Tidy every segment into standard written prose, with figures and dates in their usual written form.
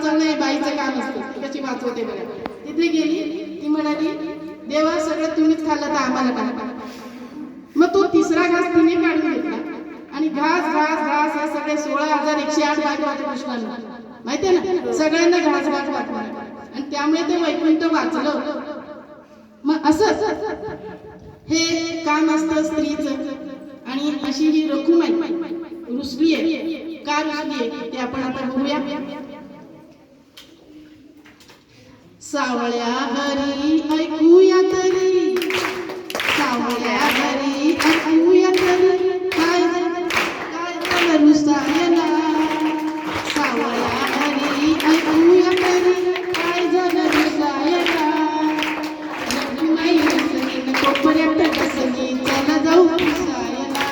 वाचवणं हे बाईचं काम असतं. ती कशी वाचवते बघा. तिथे गेली, ती म्हणाली देवा सगळं तुम्हीच खाल्लं तर आम्हाला काय. मग तो तिसरा घास तिने काढून घेतला आणि घास घास घास हे सगळे 16,108 बायका होते कृष्णाला माहितीये ना, सगळ्यांना घास घास वाटणार आणि त्यामुळे ते वैकुंठ वाचलं. मग असं हे काम असतं स्त्रीचं. आणि अशी ही रखुमाई रुसली आहे. का रुसली आहे ते आपण आता बघूया. सावळ्या घरी ऐकूया तरी, सावळ्या घरी ऐकूया तरी, काय झालं रुसायला. सावळ्या घरी ऐकूया तरी, काय झालं रुसायला. रखुमाई रुसली कोपऱ्यात बसली, चला जाऊ रुसायला.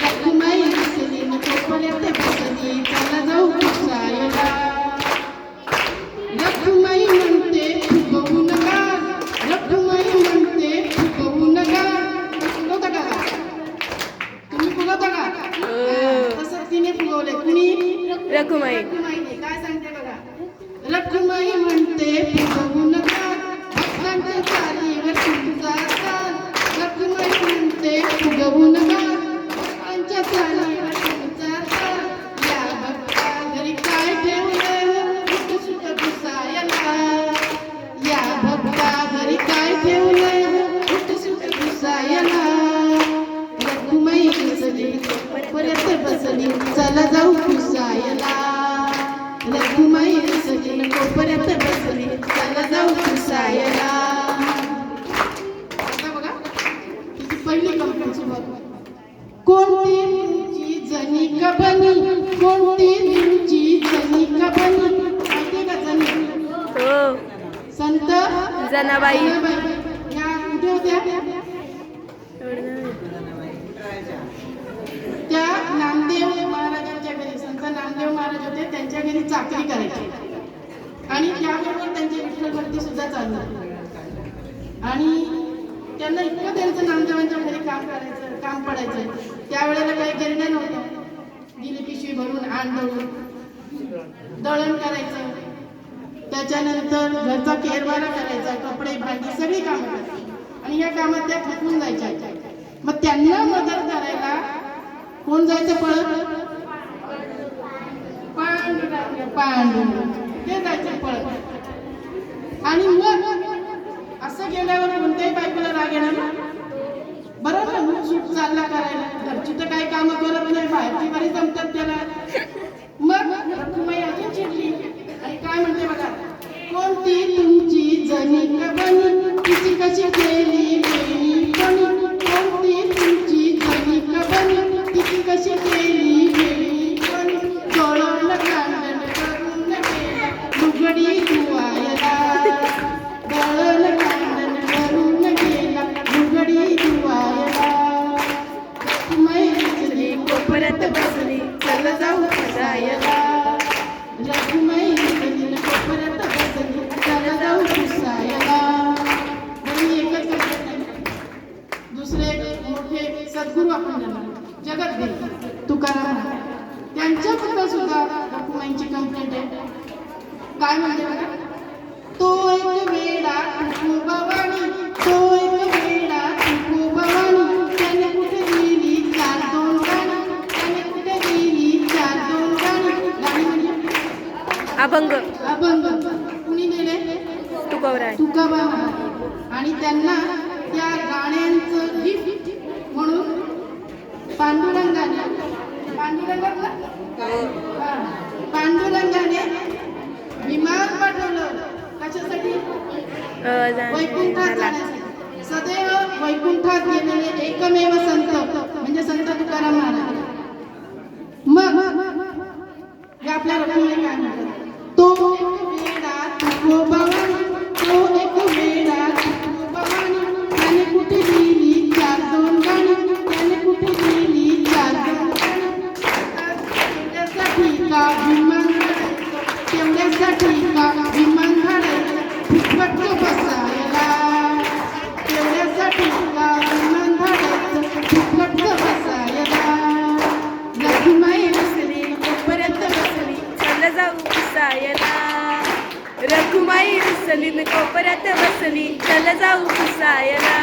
रखुमाई रुसली कोपऱ्यात बसली, चला जाऊ रुसायला. रखुमाई म्हणते फुगवू नका, रखुमाई म्हणते फुगवू नका. फुगवता का तुम्ही, फुगवता का. तसं तिने फुगवले. कुणी, रखुमाई. रखुमाईने काय सांगते बघा. रखुमाई म्हणते फुगवू नका, भक्तांच्या चालीवर तुमचा ताल. रखुमाई म्हणते फुगवू नका, भक्तांच्या चालीवर तुमचा ताल. या भक्ता घरी काय ठेवलं सुट घुसायला. या भक्ता घरी काय ठेवलं सुट घुसायला. रखुमाई रुसली परत बसली, चला जाऊ घुसायला. रखुमाई रुसली कोपऱ्यात बसली, चला जाऊ घुसायला. आता बघा तिची पहिली कंप्लेंट सुरुवात. कोणती तुमची जणी का बनी, कोणती तुमची जणी का बनी. माहितीये का जणी. हो, संत जनाबाई. या कुठे होत्या. त्या नामदेव महाराजांच्या घरी, संत नामदेव महाराज होते, त्यांच्या घरी चाकरी करायची आणि त्याबरोबर त्यांची विठ्ठल भक्ती सुद्धा चालू. आणि त्यांना इतकं त्यांचं नामदेवांच्या घरी काम पडायचं. त्यावेळेला काही गिरण्या नव्हत्या. गिनी पिशवी भरून आण दळून दळण करायचं, त्याच्यानंतर घरचा केरवाला करायचा, कपडे भांडी सगळी कामं करायची. आणि या कामात त्या थकून जायच्या. मग त्यांना मदत करायला कोण जायचं पळत. पांडुरंग ते जायचं पळत. आणि मग असं गेल्यावर कोणत्याही बायकोला राग येणार ना. बरोबर ना, मग सूट चालला करायला. घरची तर काही कामं करत नाही, बाहेरची बरी जमतात त्याला. मग रखुमाई अजून चिडली आणि काय म्हणते बघा. कोणती तुमची जणी का बनी, तिची कशी केली बेणी कोणी. कोणती तुमची जणी का बनी, तिची कशी केली बेणी कोणी. जळवलं कांडण करून गेला लुगडी धुवायला. जळवलं कांडण करून गेला लुगडी धुवायला. रखुमाई रुसली कोपऱ्यात बसली, चला जाऊ घुसायला. रखुमाई रुसली कोपऱ्यात बसली, चला जाऊ घुसायला. एकच दुसरे मोठे सद्गुरू आपण जगत तुकाराम, त्यांच्याबद्दल सुद्धा रखुमाईची कंप्लेंट आहे. काय म्हणते बघा. तो एक वेडा तुकोबावाणी, तो एक वेडा तुकोबावाणी. त्याने कुठे दिली 4-2 गाणी, त्याने कुठे दिली 4-2 गाणी. गाणी म्हणजे अभंग. अभंग. कुणी दिले. तुकोबा. आणि त्यांना त्या गाण्यांचं गिफ्ट म्हणून पांडुरंगाने विमान पाठवलं. कशासाठी. वैकुंठात जाण्यासाठी. सदैव वैकुंठात गेलेले एकमेव संत म्हणजे संत तुकाराम महाराज. मग हे आपल्या रखुमाई काय म्हणतात. तो एक वेडा तुकोबावाणी, तो एक वेडा तुकोबावाणी. त्याने कुठे दिली 4-2 गाणी, त्याने कुठे दिली 4-2 गाणी. तेवढ्यासाठी का विमान धाडायचं, तेवढ्यासाठी का विमान धाडायचं फुकट बसायला. तेवढ्यासाठी का विमान धाडायचं फुकट बसायला. रखुमाई रुसली कोपऱ्यात बसली, चला पुसायला. रखुमाई रुसली न कोपऱ्यात बसली, चल जाऊ पुसायला.